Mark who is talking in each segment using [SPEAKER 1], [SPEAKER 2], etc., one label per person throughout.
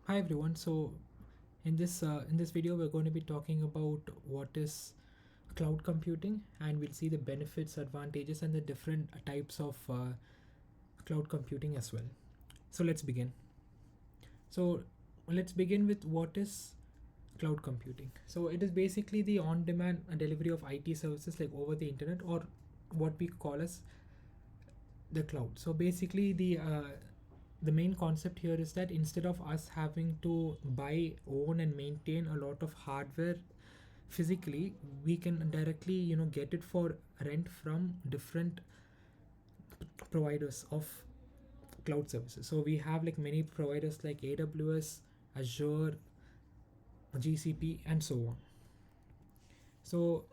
[SPEAKER 1] Hi everyone. So in this video we're going to be talking about what is cloud computing, and we'll see the benefits, advantages, and the different types of cloud computing as well. So let's begin. So let's begin with what is cloud computing. So it is basically the on-demand delivery of IT services like over the internet, or what we call as the cloud. So basically the main concept here is that instead of us having to buy, own, and maintain a lot of hardware physically, we can directly get it for rent from different providers of cloud services. So we have like many providers like AWS, Azure, GCP, and so on. So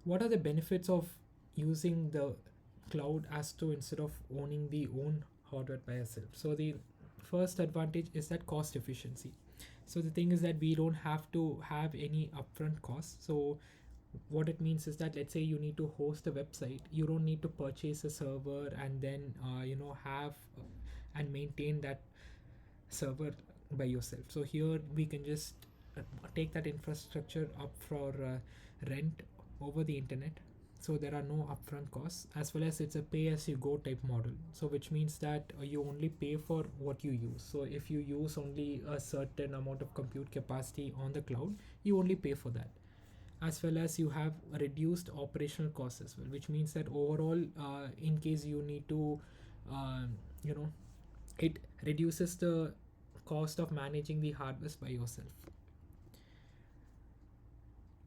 [SPEAKER 1] what are the benefits of using the cloud as to instead of owning the own hardware by yourself? So the first advantage is that cost efficiency. So the thing is that we don't have to have any upfront costs. So what it means is that, let's say you need to host a website, you don't need to purchase a server and then have and maintain that server by yourself. So here we can just take that infrastructure up for rent over the internet. So there are no upfront costs, as well as it's a pay as you go type model. So which means that you only pay for what you use. So if you use only a certain amount of compute capacity on the cloud, you only pay for that. As well as you have reduced operational costs as well, which means that overall, in case you need to you know it reduces the cost of managing the hardware by yourself.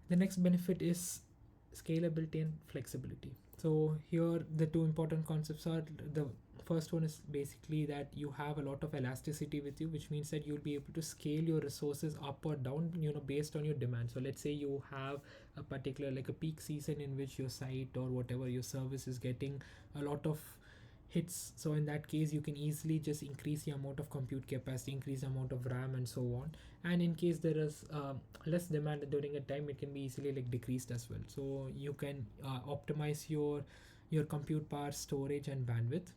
[SPEAKER 1] The next benefit is scalability and flexibility. So here the two important concepts are: the first one is basically that you have a lot of elasticity with you, which means that you'll be able to scale your resources up or down, based on your demand. So let's say you have a particular, like a peak season in which your site or whatever your service is getting a lot of hits. So in that case you can easily just increase the amount of compute capacity, increase the amount of RAM, and so on. And in case there is less demand during a time, it can be easily like decreased as well. So you can optimize your compute power, storage, and bandwidth.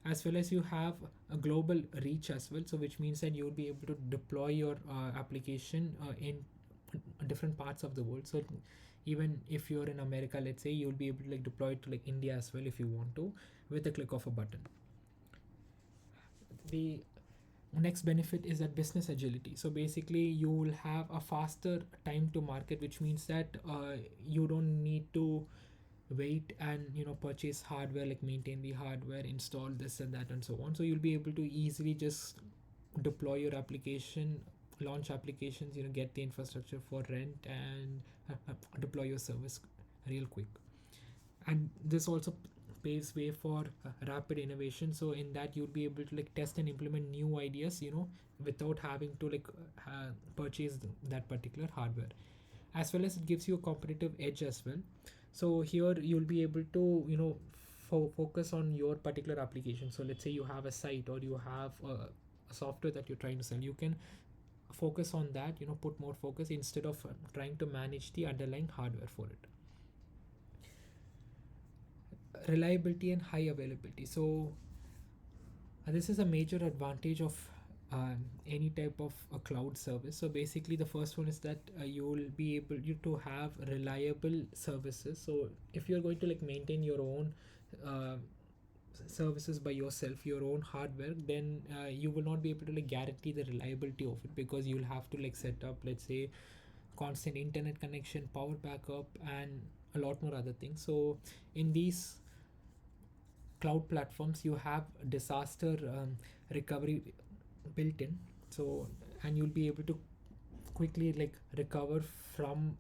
[SPEAKER 1] As well as you have a global reach as well, so which means that you'll be able to deploy your application in different parts of the world. So even if you're in America, let's say, you'll be able to like deploy it to like India as well if you want to, with a click of a button. The next benefit is that business agility. So basically you will have a faster time to market, which means that you don't need to wait and purchase hardware, like maintain the hardware, install this and that, and so on. So you'll be able to easily just deploy your application, launch applications, get the infrastructure for rent, and deploy your service real quick. And this also paves way for rapid innovation. So in that you'll be able to like test and implement new ideas, without having to like purchase that particular hardware. As well as it gives you a competitive edge as well. So here you'll be able to focus on your particular application. So let's say you have a site, or you have a software that you're trying to sell, you can focus on that, put more focus instead of trying to manage the underlying hardware for it. Reliability and high availability. So this is a major advantage of any type of a cloud service. So basically the first one is that you will be able to have reliable services. So if you're going to like maintain your own uh, services by yourself, your own hardware, then you will not be able to like guarantee the reliability of it, because you'll have to like set up, let's say, constant internet connection, power backup, and a lot more other things. So in these cloud platforms you have disaster recovery built in. So, and you'll be able to quickly like recover from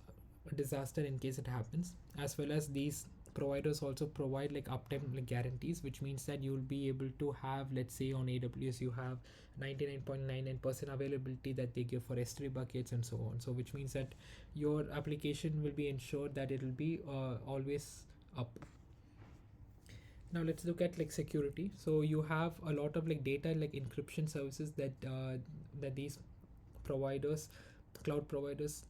[SPEAKER 1] a disaster in case it happens. As well as these providers also provide like uptime like guarantees, which means that you'll be able to have, let's say on AWS you have 99.99% availability that they give for S3 buckets and so on. So which means that your application will be ensured that it will be always up. Now let's look at like security. So you have a lot of like data like encryption services that these providers, cloud providers,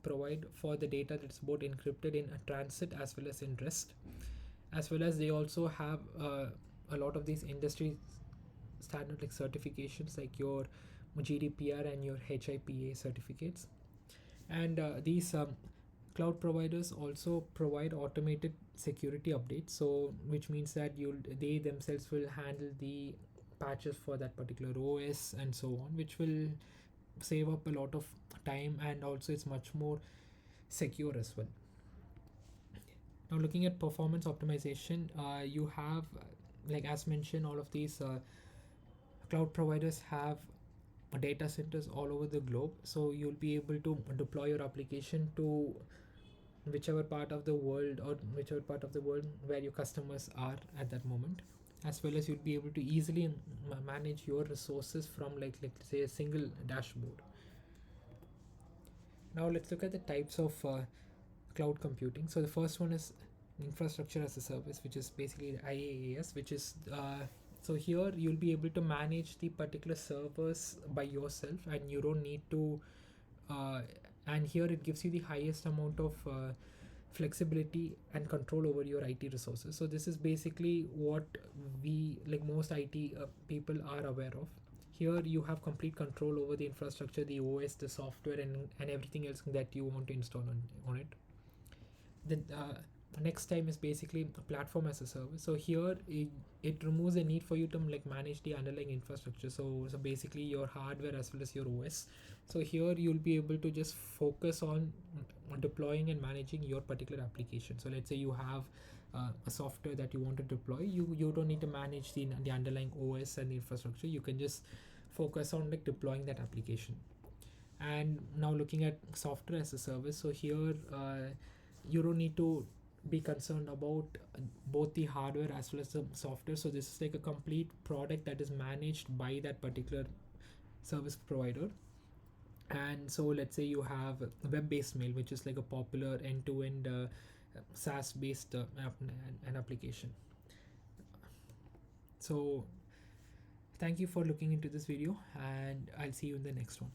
[SPEAKER 1] provide for the data that's both encrypted in a transit as well as in rest. As well as they also have a lot of these industry standard like certifications, like your GDPR and your HIPAA certificates. And these cloud providers also provide automated security updates, so which means that they themselves will handle the patches for that particular OS and so on, which will save up a lot of time, and also it's much more secure as well. Now looking at performance optimization, you have like as mentioned, all of these cloud providers have data centers all over the globe, so you'll be able to deploy your application to whichever part of the world, or whichever part of the world where your customers are at that moment, as well as you'll be able to easily manage your resources from like say a single dashboard. Now let's look at the types of cloud computing. So the first one is infrastructure as a service, which is basically the IaaS, which is so here you'll be able to manage the particular servers by yourself, and you don't need to uh, and here it gives you the highest amount of flexibility and control over your IT resources. So this is basically what we like most IT people are aware of. Here you have complete control over the infrastructure, the OS, the software, and everything else that you want to install on it. The next time is basically a platform as a service. So here it removes the need for you to like manage the underlying infrastructure. So basically your hardware as well as your OS. So here you'll be able to just focus on deploying and managing your particular application. So let's say you have a software that you want to deploy. You don't need to manage the underlying OS and the infrastructure. You can just focus on like deploying that application. And now looking at software as a service, so here you don't need to be concerned about both the hardware as well as the software. So this is like a complete product that is managed by that particular service provider. And so let's say you have web-based mail, which is like a popular end-to-end SaaS-based an application. So thank you for looking into this video, and I'll see you in the next one.